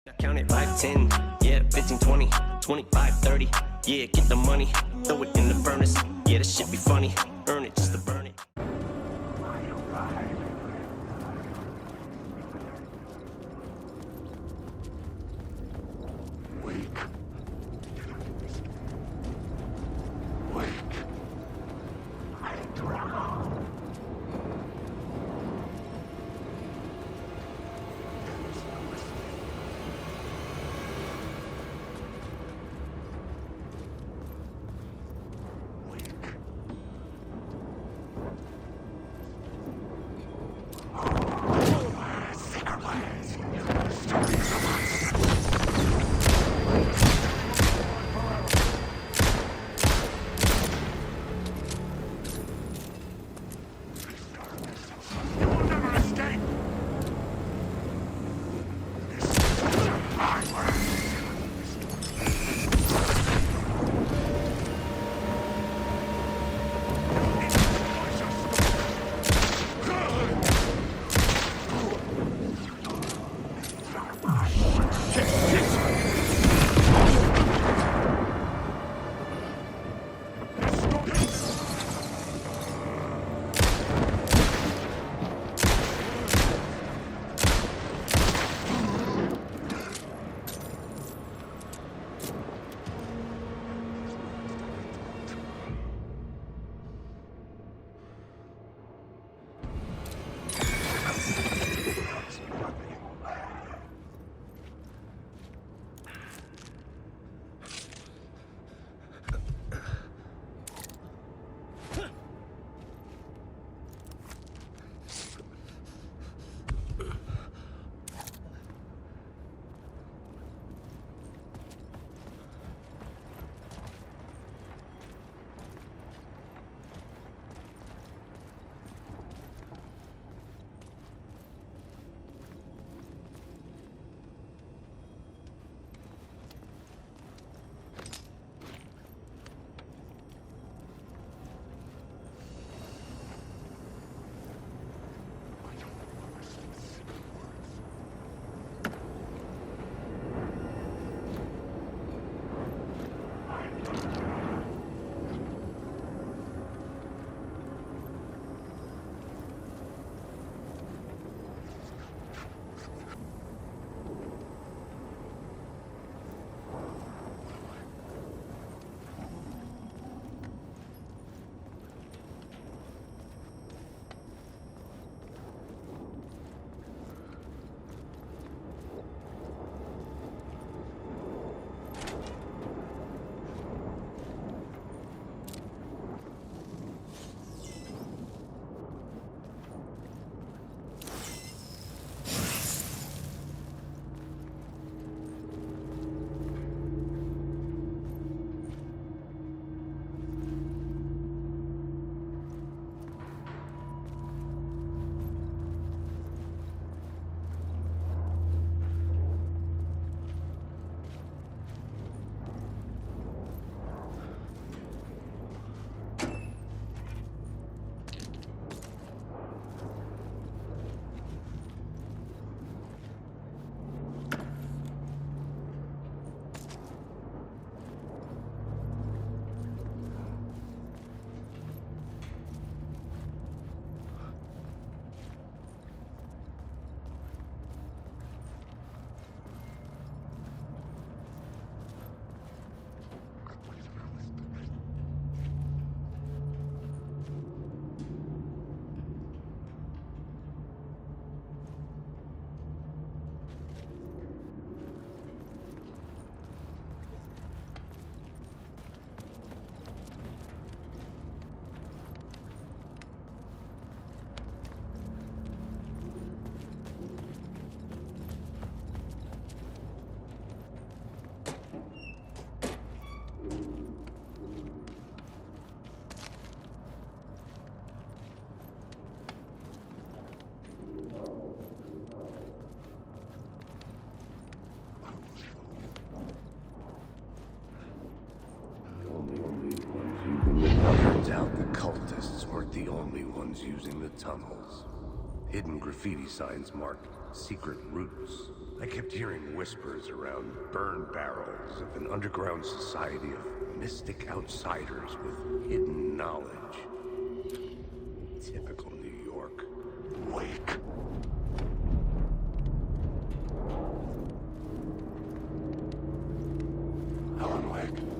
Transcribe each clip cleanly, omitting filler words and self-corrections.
I count it 5, 10, yeah, 15, 20, 25, 30, yeah, get the money, throw it in the furnace, yeah, this shit be funny, earn it just to burn it. Turns out the cultists weren't the only ones using the tunnels. Hidden graffiti signs marked secret routes. I kept hearing whispers around burn barrels of an underground society of mystic outsiders with hidden knowledge. Typical New York. Wake. Alan Wake.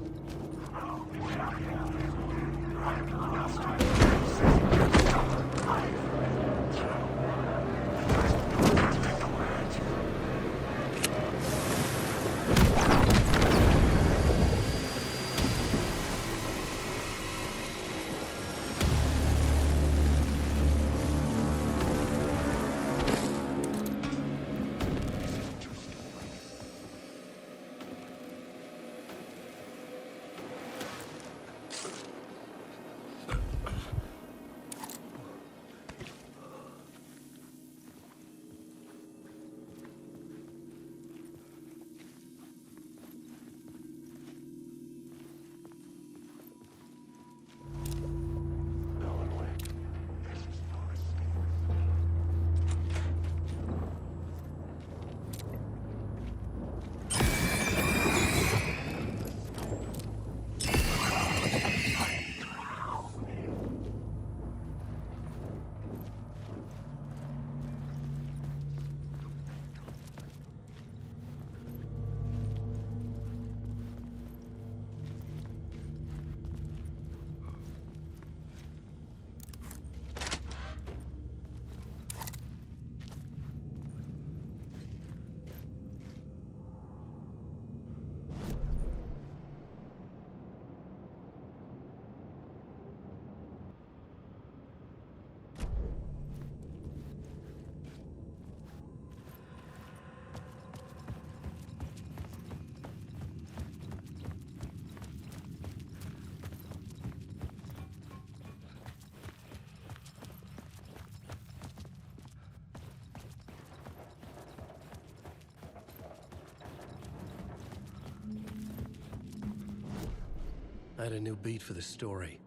I had a new beat for the story.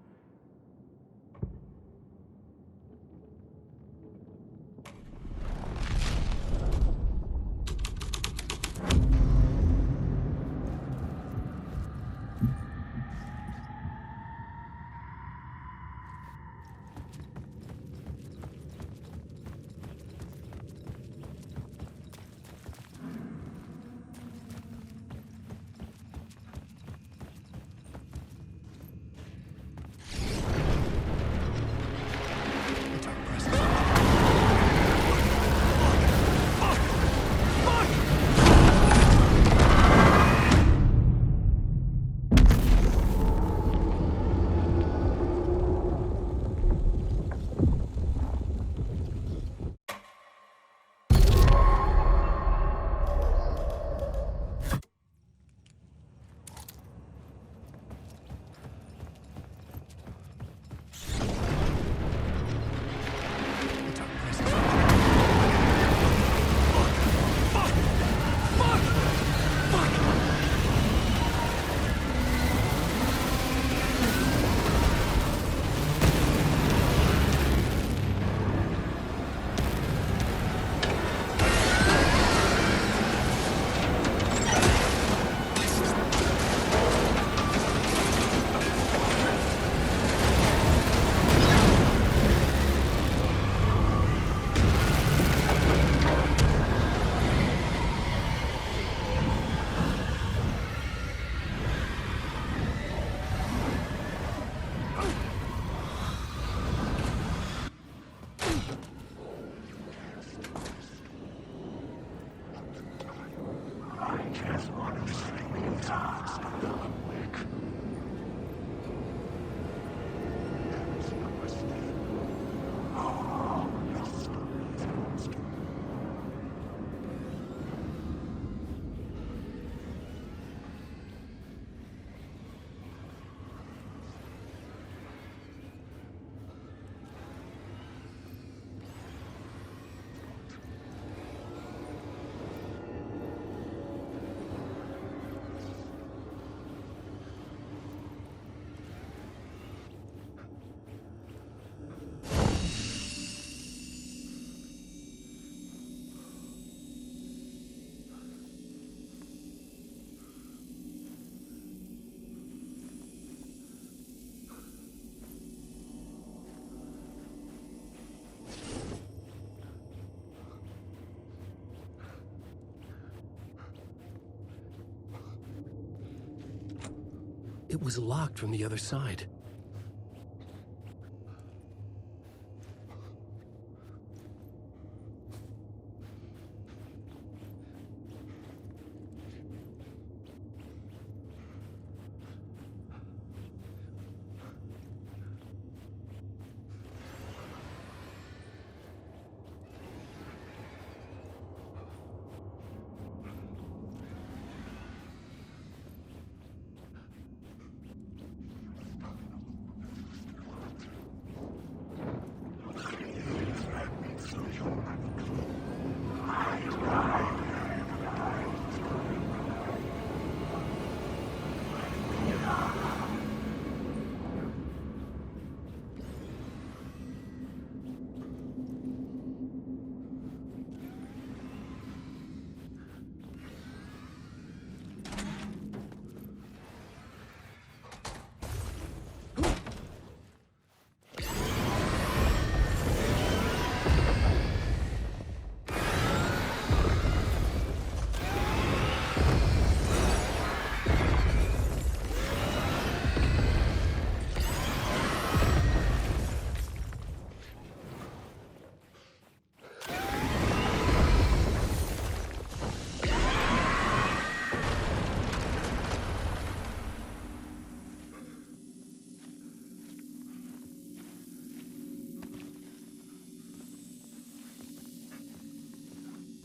It was locked from the other side.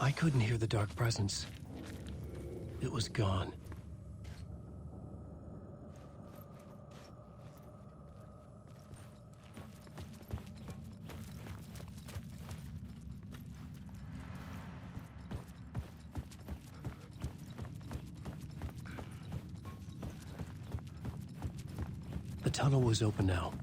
I couldn't hear the dark presence. It was gone. The tunnel was open now.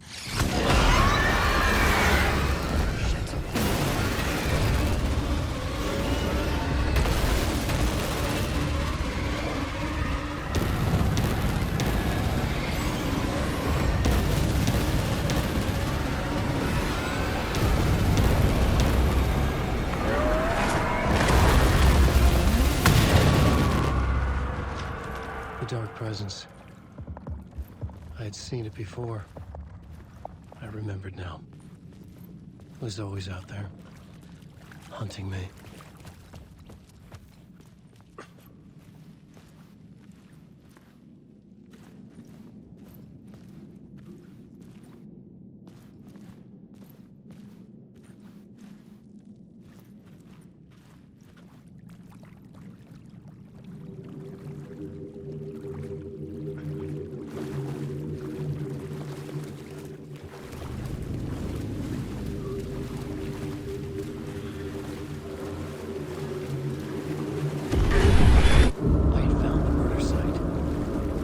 The dark presence. I had seen it before. I remembered now. It was always out there, hunting me.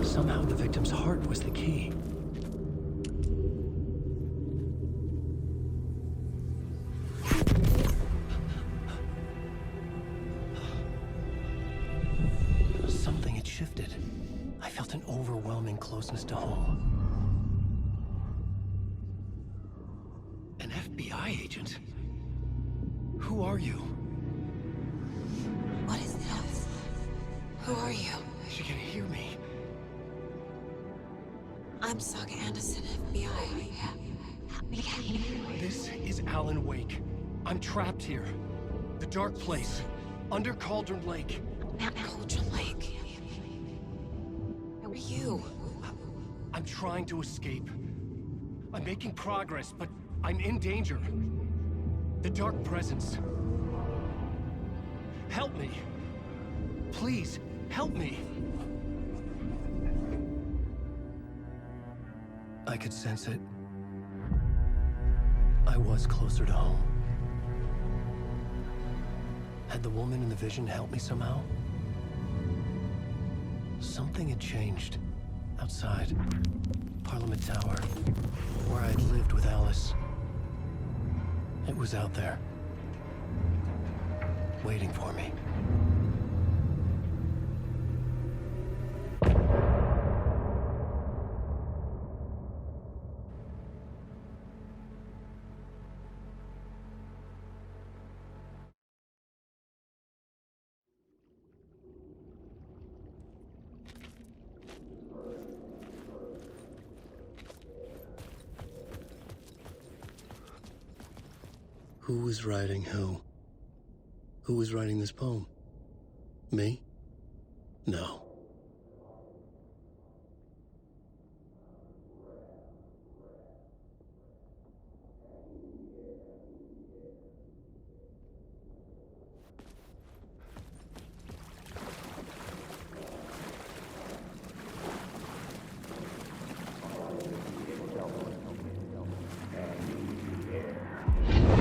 Somehow the victim's heart was the key. Something had shifted. I felt an overwhelming closeness to home. An FBI agent? Who are you? What is this? Who are you? She can hear me. I'm Saga Anderson, FBI. Help me get you. This is Alan Wake. I'm trapped here. The dark place. Under Cauldron Lake. At Cauldron Lake. Where are you? I'm trying to escape. I'm making progress, but I'm in danger. The dark presence. Help me. Please, help me. I could sense it. I was closer to home. Had the woman in the vision helped me somehow? Something had changed. Outside. Parliament Tower. Where I'd lived with Alice. It was out there. Waiting for me. Who was writing who? Who was writing this poem? Me? No.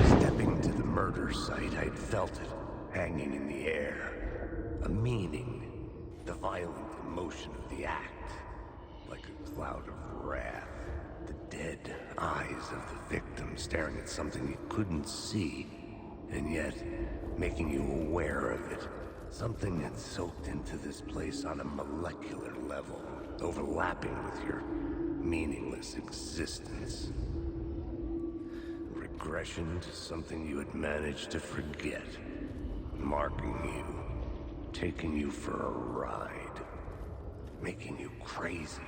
Stepping to the murder site, I'd felt it, hanging in the air. A meaning, the violent emotion of the act. Like a cloud of wrath. The dead eyes of the victim staring at something you couldn't see, and yet making you aware of it. Something had soaked into this place on a molecular level, overlapping with your meaningless existence. Regression to something you had managed to forget. Marking you, taking you for a ride, making you crazier.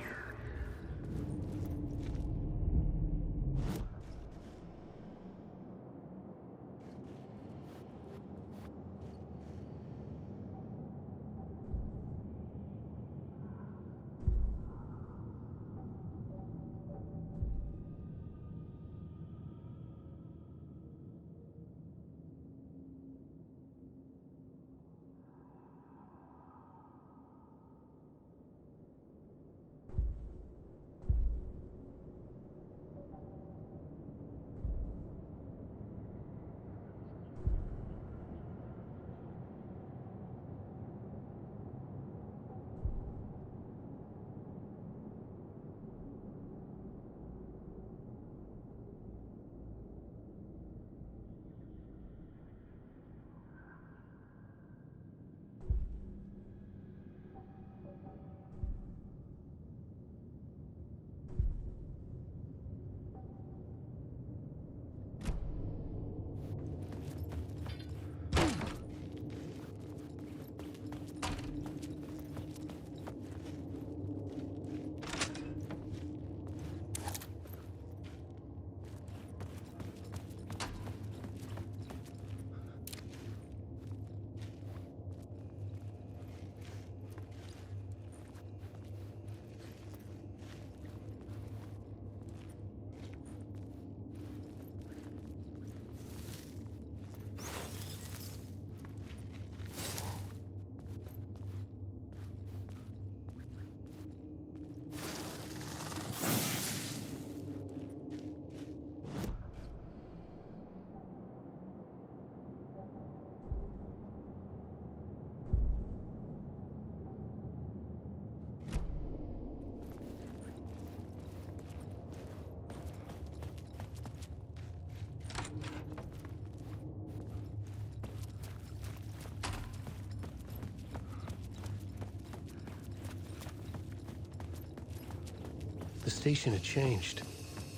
The station had changed.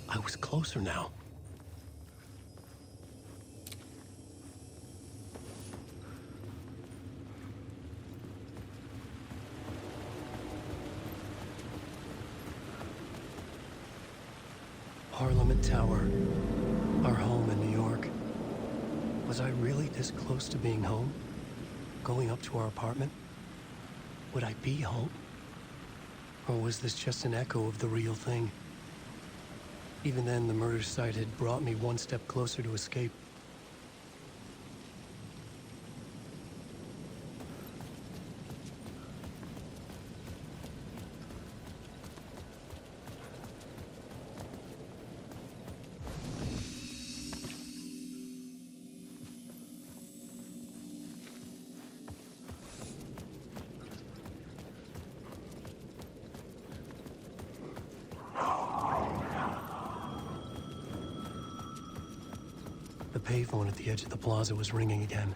I was closer now. Parliament Tower, our home in New York. Was I really this close to being home? Going up to our apartment? Would I be home? Or was this just an echo of the real thing? Even then, the murder site had brought me one step closer to escape. The payphone at the edge of the plaza was ringing again.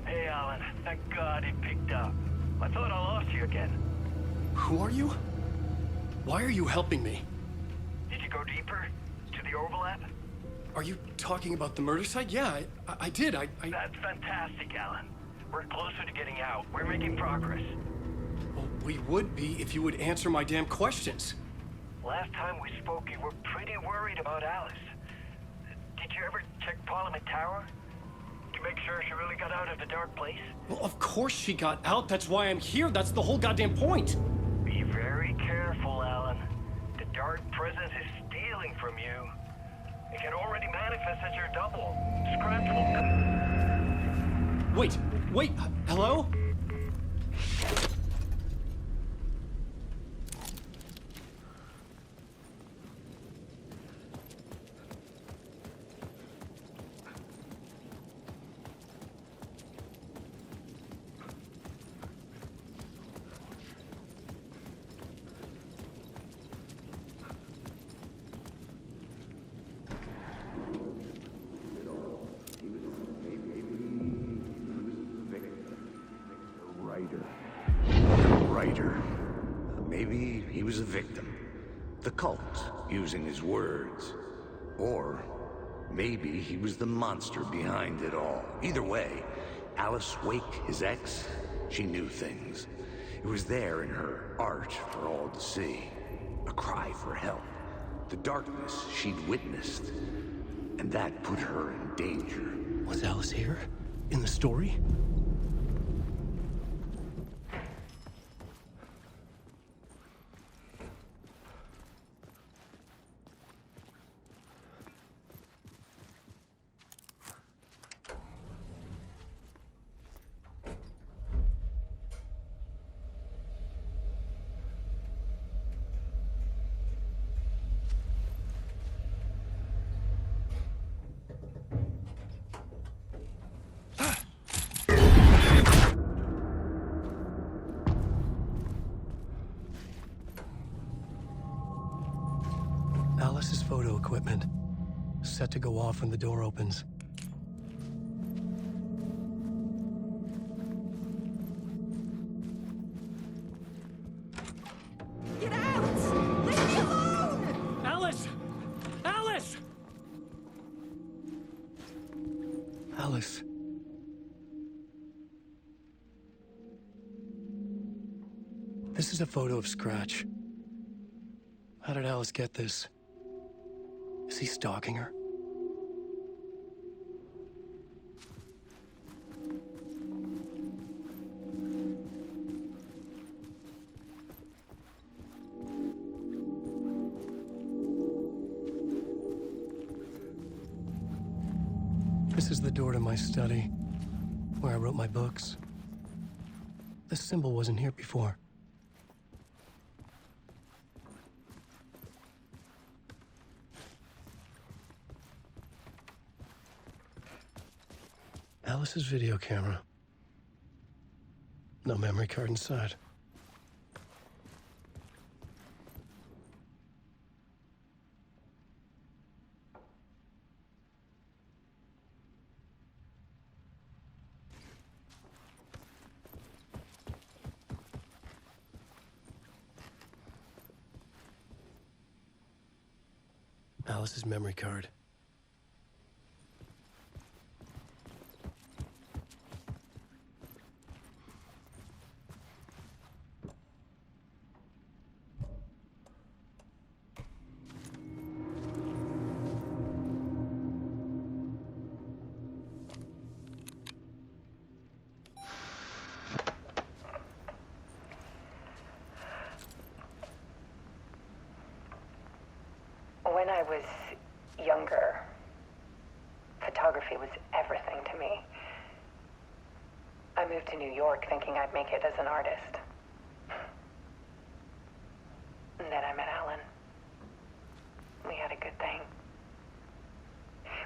Hey, Alan. Thank God it picked up. I thought I lost you again. Who are you? Why are you helping me? Did you go deeper? To the overlap? Are you talking about the murder site? Yeah, I did. That's fantastic, Alan. We're closer to getting out. We're making progress. Well, we would be if you would answer my damn questions. Last time we spoke, you were pretty worried about Alice. Did you ever check Parliament Tower? To make sure she really got out of the dark place? Well, of course she got out. That's why I'm here. That's the whole goddamn point. Be very careful, Alan. The dark presence is stealing from you. It can already manifest as your double. Scratch will... Wait, hello? Maybe he was a victim. The cult, using his words. Or maybe he was the monster behind it all. Either way, Alice Wake, his ex, she knew things. It was there in her art for all to see. A cry for help. The darkness she'd witnessed. And that put her in danger. Was Alice here? In the story? Alice's photo equipment. Set to go off when the door opens. Get out! Leave me alone! Alice! Alice! Alice. This is a photo of Scratch. How did Alice get this? Is he stalking her? This is the door to my study, where I wrote my books. This symbol wasn't here before. Alice's video camera. No memory card inside. Alice's memory card. When I was younger, photography was everything to me. I moved to New York thinking I'd make it as an artist. And then I met Alan. We had a good thing.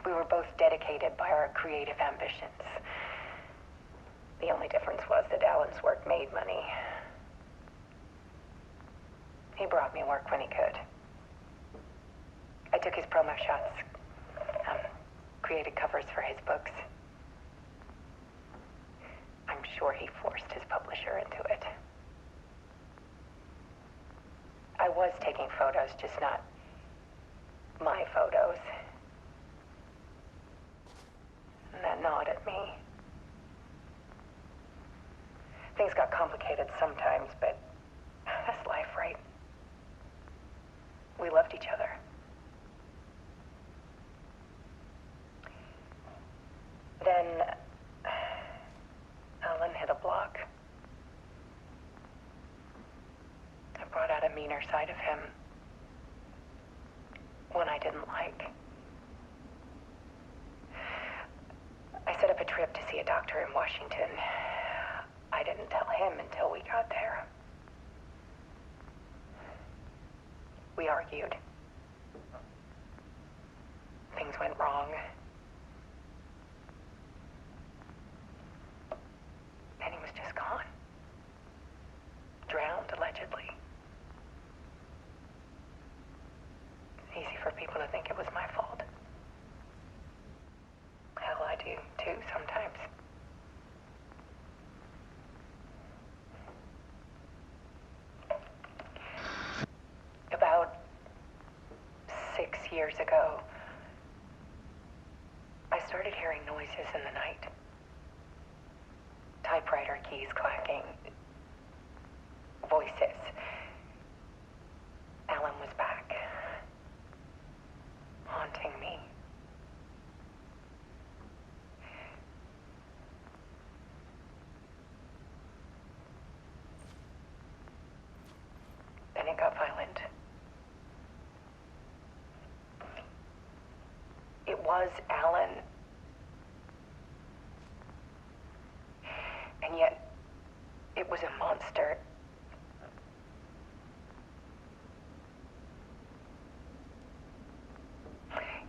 We were both dedicated by our creative ambitions. The only difference was that Alan's work made money. He brought me work when he could. I took his promo shots, created covers for his books. I'm sure he forced his publisher into it. I was taking photos, just not my photos. And that gnawed at me. Things got complicated sometimes, but that's life, right? meaner side of him. One I didn't like. I set up a trip to see a doctor in Washington. I didn't tell him until we got there. We argued. Things went wrong. And he was just gone. Drowned, allegedly. It's easy for people to think it was my fault. Hell, I do too sometimes. About 6 years ago, I started hearing noises in the night. Typewriter keys clacking. Voices. Alan was back. Haunting me. Then it got violent. It was Alan. And yet, it was a monster.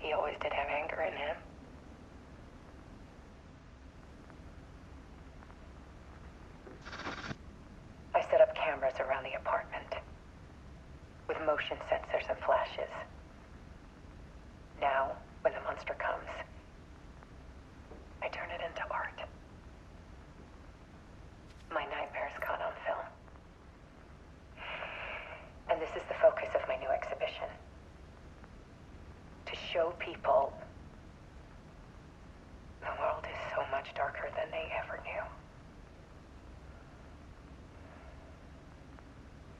He always did have anger in him. I set up cameras around the apartment with motion sensors and flashes. Now, when the monster comes, I turn it into art. My nightmares caught on film. And this is the focus of my new exhibition. To show people the world is so much darker than they ever knew.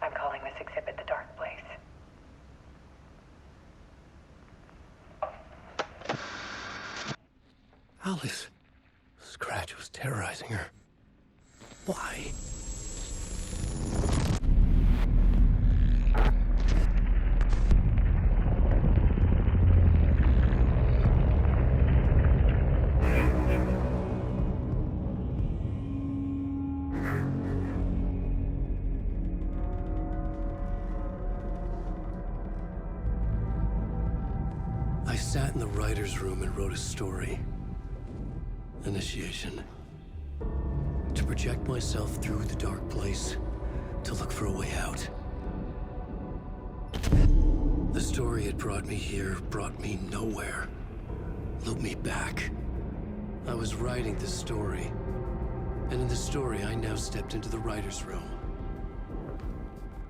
I'm calling this exhibit The Dark Place. Alice. Scratch was terrorizing her. Why? I sat in the writer's room and wrote a story. Initiation. To project myself through the dark place, to look for a way out. The story had brought me here, brought me nowhere. Looped me back. I was writing the story. And in the story, I now stepped into the writer's room.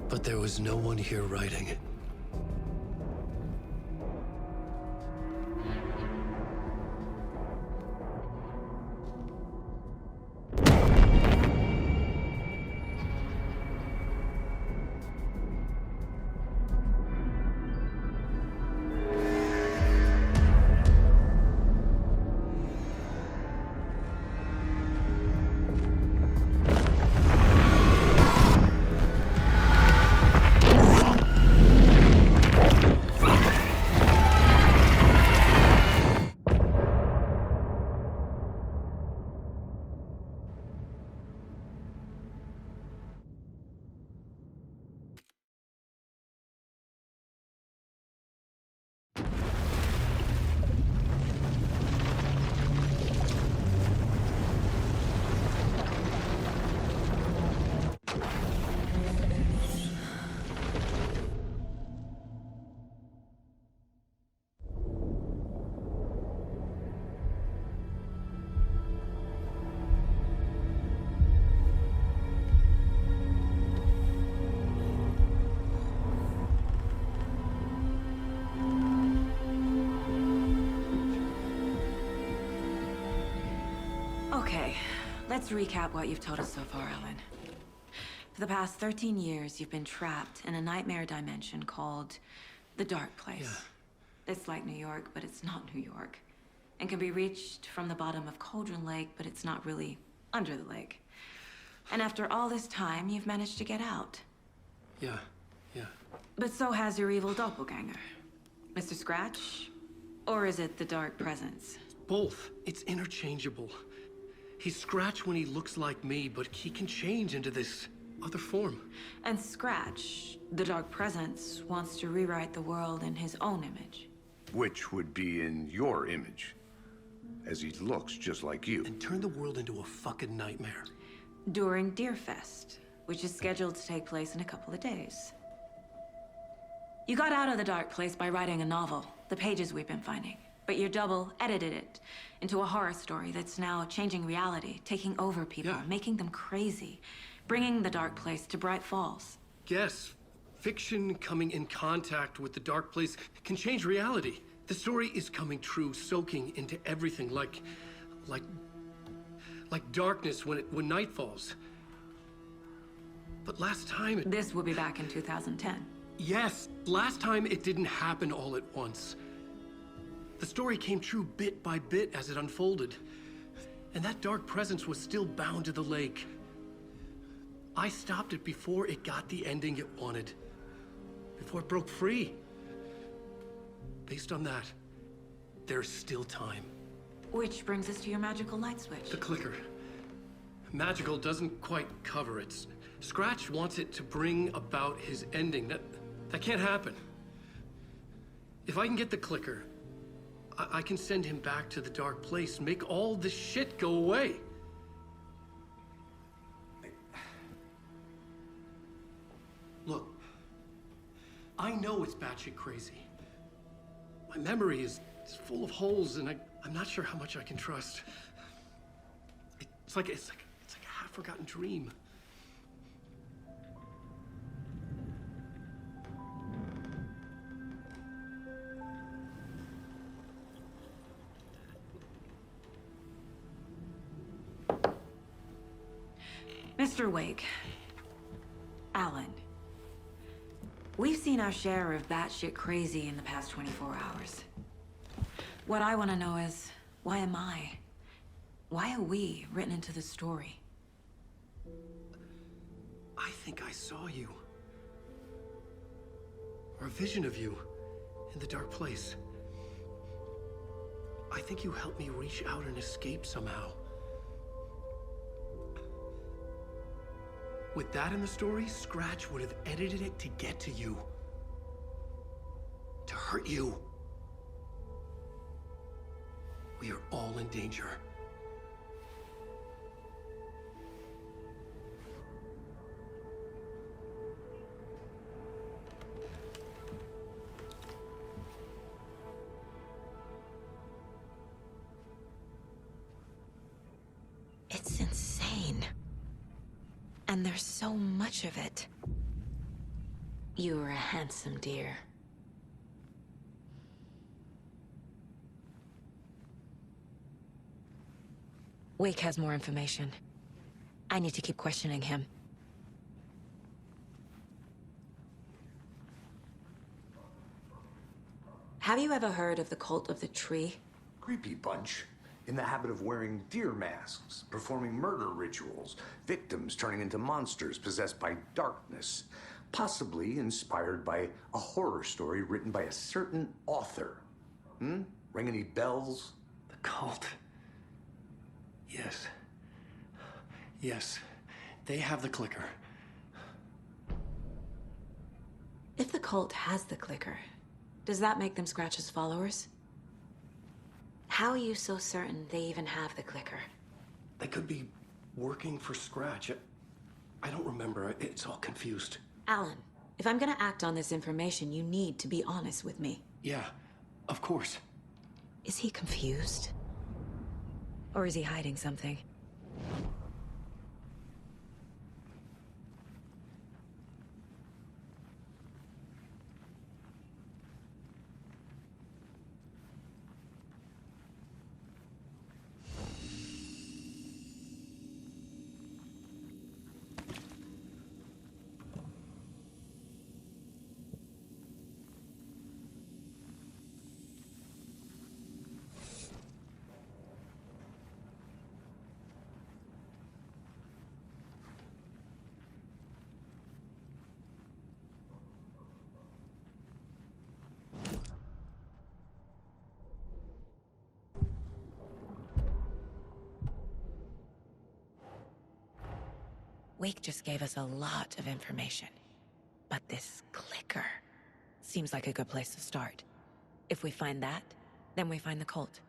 But there was no one here writing. Okay, let's recap what you've told us so far, Alan. For the past 13 years, you've been trapped in a nightmare dimension called the Dark Place. Yeah. It's like New York, but it's not New York. And can be reached from the bottom of Cauldron Lake, but it's not really under the lake. And after all this time, you've managed to get out. Yeah. Yeah. But so has your evil doppelganger. Mr. Scratch? Or is it the Dark Presence? Both. It's interchangeable. He's Scratch when he looks like me, but he can change into this other form. And Scratch, the Dark Presence, wants to rewrite the world in his own image. Which would be in your image, as he looks just like you. And turn the world into a fucking nightmare. During Deerfest, which is scheduled to take place in a couple of days. You got out of the dark place by writing a novel, the pages we've been finding. But your double edited it into a horror story that's now changing reality, taking over people, Yeah. making them crazy, bringing the dark place to Bright Falls. Yes, fiction coming in contact with the dark place can change reality. The story is coming true, soaking into everything like darkness when night falls. But last time This will be back in 2010. Yes, last time it didn't happen all at once. The story came true bit by bit as it unfolded. And that dark presence was still bound to the lake. I stopped it before it got the ending it wanted. Before it broke free. Based on that, there's still time. Which brings us to your magical light switch. The clicker. Magical doesn't quite cover it. Scratch wants it to bring about his ending. That can't happen. If I can get the clicker, I can send him back to the dark place, make all this shit go away. Look, I know it's batshit crazy. My memory is full of holes, and I'm not sure how much I can trust. It's like a half-forgotten dream. Mr. Wake. Alan. We've seen our share of batshit crazy in the past 24 hours. What I want to know is, why am I? Why are we written into the story? I think I saw you. Or a vision of you in the dark place. I think you helped me reach out and escape somehow. With that in the story, Scratch would have edited it to get to you. To hurt you. We are all in danger. It's insane. And there's so much of it. You are a handsome deer. Wake has more information. I need to keep questioning him. Have you ever heard of the Cult of the Tree? Creepy bunch. In the habit of wearing deer masks, performing murder rituals, victims turning into monsters possessed by darkness, possibly inspired by a horror story written by a certain author. Ring any bells? The cult. Yes. Yes. They have the clicker. If the cult has the clicker, does that make them Scratch's followers? How are you so certain they even have the clicker? They could be working for Scratch. I don't remember. It's all confused. Alan, if I'm gonna act on this information, you need to be honest with me. Yeah, of course. Is he confused? Or is he hiding something? Wake just gave us a lot of information. But this clicker seems like a good place to start. If we find that, then we find the cult.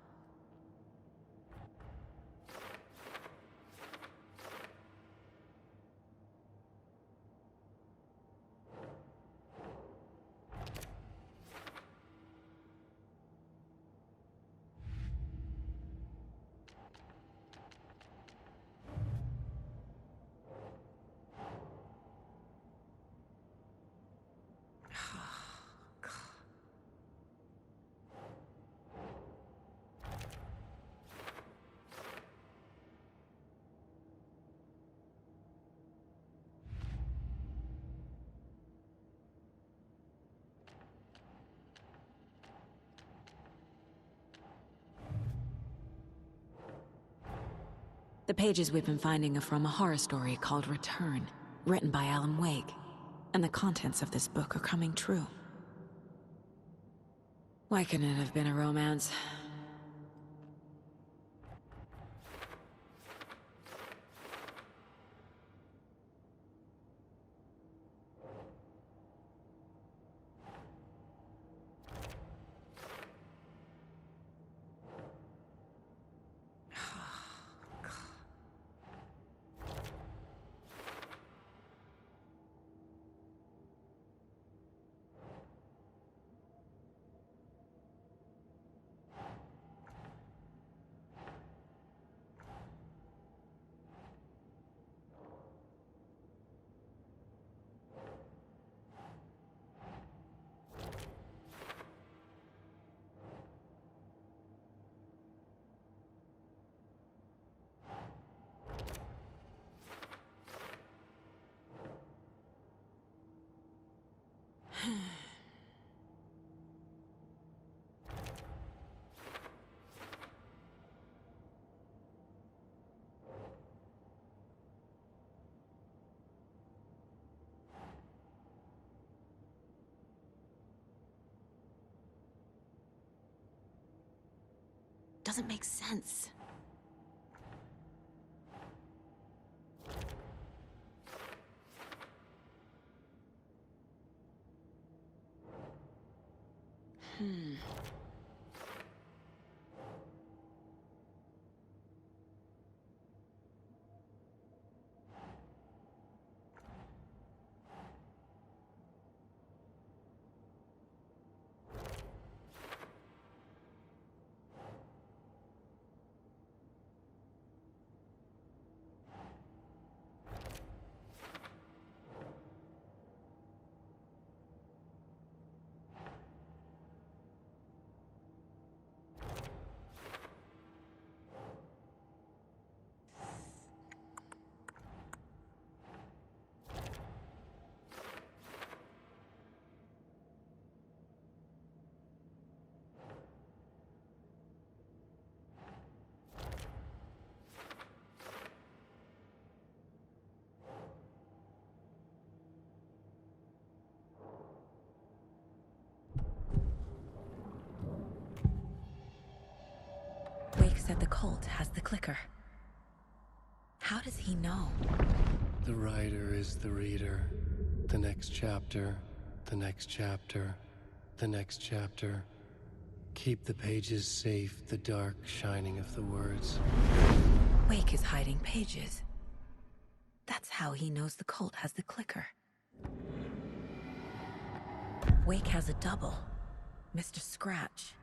The pages we've been finding are from a horror story called Return, written by Alan Wake, and the contents of this book are coming true. Why couldn't it have been a romance? Doesn't make sense. Wake said the cult has the clicker. How does he know? The writer is the reader. The next chapter, the next chapter, the next chapter. Keep the pages safe, the dark shining of the words. Wake is hiding pages. That's how he knows the cult has the clicker. Wake has a double, Mr. Scratch.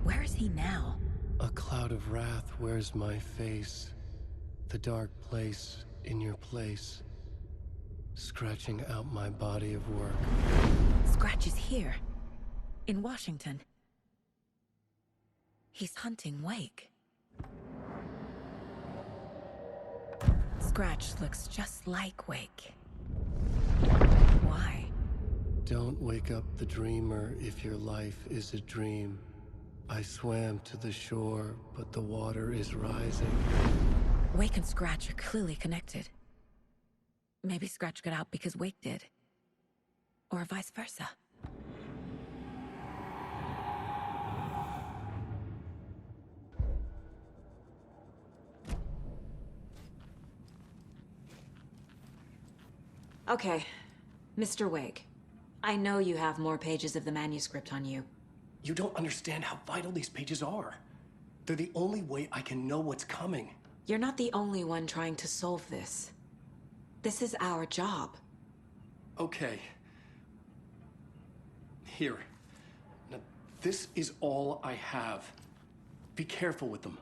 Where is he now? A cloud of wrath wears my face. The dark place in your place. Scratching out my body of work. Scratch is here, in Washington. He's hunting Wake. Scratch looks just like Wake. Why? Don't wake up the dreamer if your life is a dream. I swam to the shore, but the water is rising. Wake and Scratch are clearly connected. Maybe Scratch got out because Wake did. Or vice versa. Okay, Mr. Wake. I know you have more pages of the manuscript on you. You don't understand how vital these pages are. They're the only way I can know what's coming. You're not the only one trying to solve this. This is our job. Okay. Here. Now, this is all I have. Be careful with them.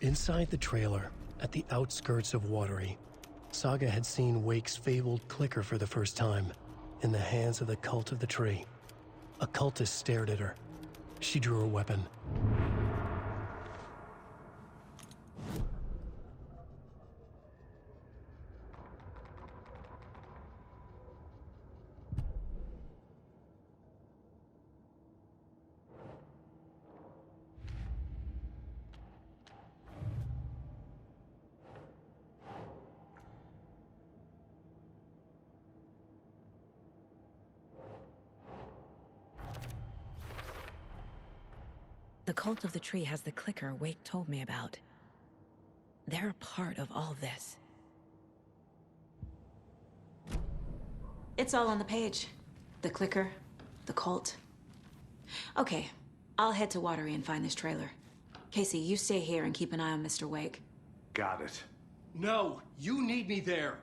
Inside the trailer, at the outskirts of Watery, Saga had seen Wake's fabled clicker for the first time, in the hands of the Cult of the Tree. A cultist stared at her. She drew her weapon. The Cult of the Tree has the clicker Wake told me about. They're a part of all this. It's all on the page. The clicker, the cult. Okay, I'll head to Watery and find this trailer. Casey, you stay here and keep an eye on Mr. Wake. Got it. No, you need me there.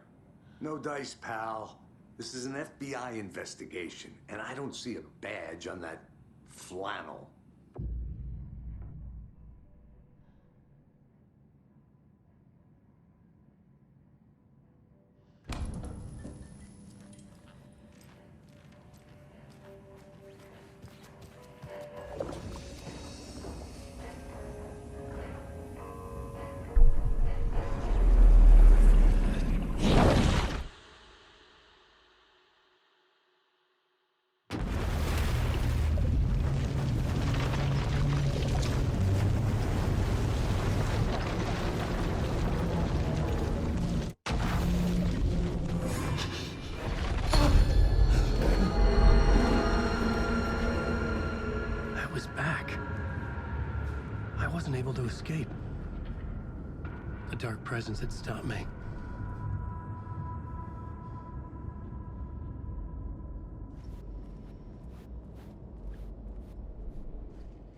No dice, pal. This is an FBI investigation, and I don't see a badge on that flannel. Able to escape. A dark presence had stopped me.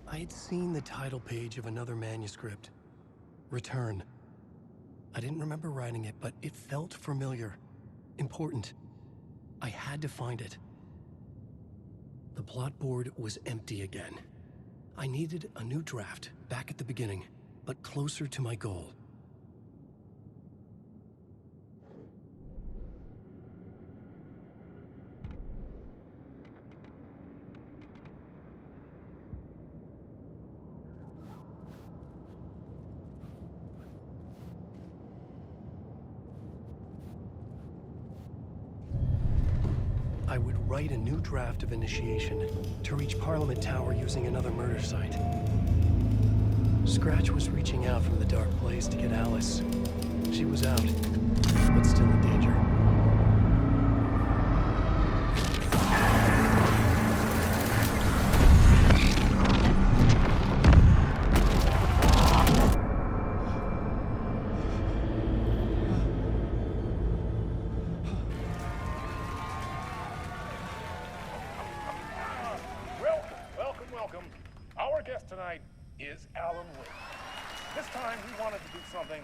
I had seen the title page of another manuscript. Return. I didn't remember writing it, but it felt familiar. Important. I had to find it. The plot board was empty again. I needed a new draft, back at the beginning, but closer to my goal. I would write a new draft of initiation to reach Parliament Tower using another murder site. Scratch was reaching out from the dark place to get Alice. She was out, but still in danger. Welcome. Our guest tonight is Alan Wake. This time we wanted to do something.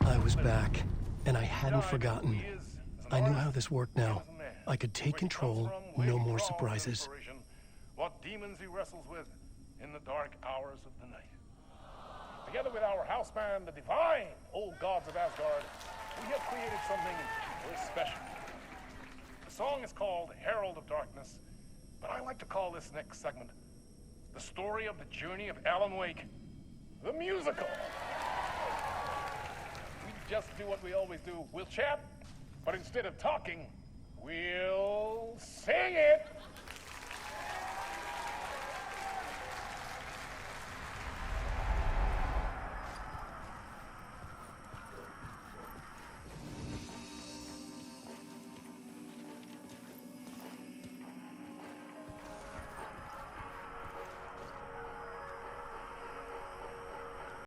I was back, and I hadn't forgotten. I knew how this worked now. I could take control, no more surprises. What demons he wrestles with in the dark hours of the night. Together with our house band, the divine old gods of Asgard, we have created something very special. The song is called Herald of Darkness, but I like to call this next segment the story of the journey of Alan Wake, the musical. We just do what we always do. We'll chat, but instead of talking, we'll sing it.